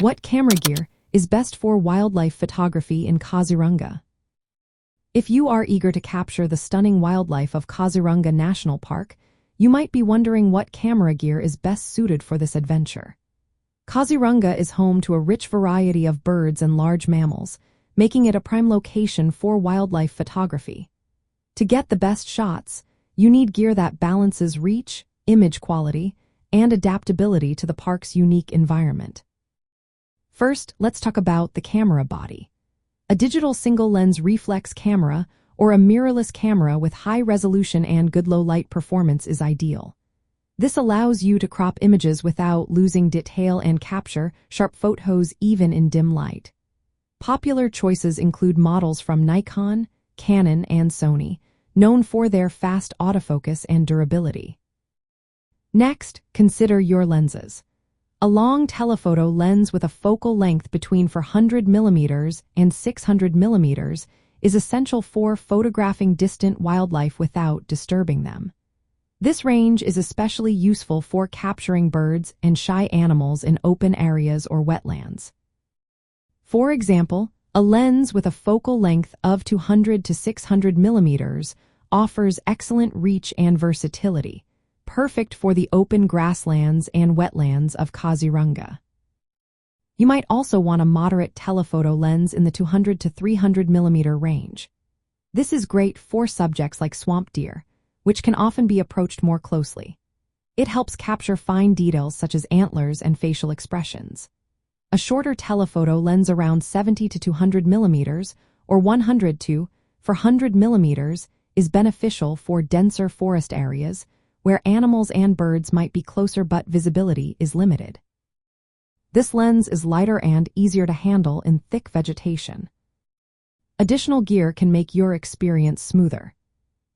What camera gear is best for wildlife photography in Kaziranga? If you are eager to capture the stunning wildlife of Kaziranga National Park, you might be wondering what camera gear is best suited for this adventure. Kaziranga is home to a rich variety of birds and large mammals, making it a prime location for wildlife photography. To get the best shots, you need gear that balances reach, image quality, and adaptability to the park's unique environment. First, let's talk about the camera body. A digital single-lens reflex camera or a mirrorless camera with high resolution and good low-light performance is ideal. This allows you to crop images without losing detail and capture sharp photos even in dim light. Popular choices include models from Nikon, Canon, and Sony, known for their fast autofocus and durability. Next, consider your lenses. A long telephoto lens with a focal length between 400mm and 600mm is essential for photographing distant wildlife without disturbing them. This range is especially useful for capturing birds and shy animals in open areas or wetlands. For example, a lens with a focal length of 200 to 600mm offers excellent reach and versatility, perfect for the open grasslands and wetlands of Kaziranga. You might also want a moderate telephoto lens in the 200 to 300mm range. This is great for subjects like swamp deer, which can often be approached more closely. It helps capture fine details such as antlers and facial expressions. A shorter telephoto lens around 70 to 200mm or 100 to 400mm is beneficial for denser forest areas where animals and birds might be closer but visibility is limited. This lens is lighter and easier to handle in thick vegetation. Additional gear can make your experience smoother.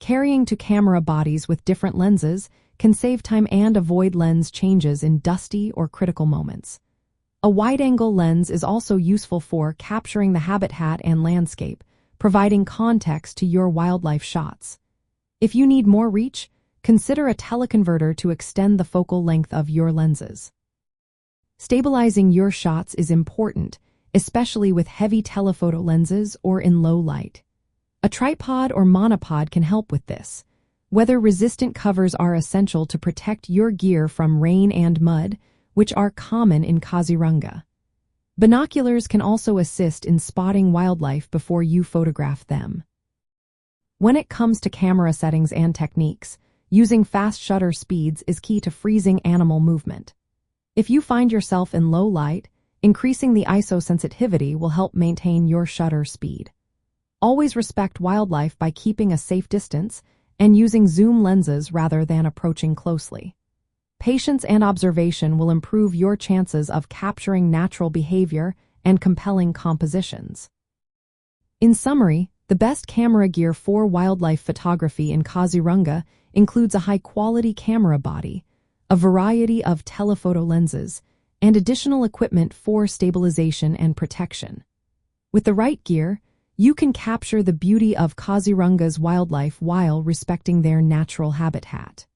Carrying two camera bodies with different lenses can save time and avoid lens changes in dusty or critical moments. A wide-angle lens is also useful for capturing the habitat and landscape, providing context to your wildlife shots. If you need more reach, consider a teleconverter to extend the focal length of your lenses. Stabilizing your shots is important, especially with heavy telephoto lenses or in low light. A tripod or monopod can help with this. Weather-resistant covers are essential to protect your gear from rain and mud, which are common in Kaziranga. Binoculars can also assist in spotting wildlife before you photograph them. When it comes to camera settings and techniques, using fast shutter speeds is key to freezing animal movement. If you find yourself in low light, increasing the ISO sensitivity will help maintain your shutter speed. Always respect wildlife by keeping a safe distance and using zoom lenses rather than approaching closely. Patience and observation will improve your chances of capturing natural behavior and compelling compositions. In summary, the best camera gear for wildlife photography in Kaziranga includes a high-quality camera body, a variety of telephoto lenses, and additional equipment for stabilization and protection. With the right gear, you can capture the beauty of Kaziranga's wildlife while respecting their natural habitat.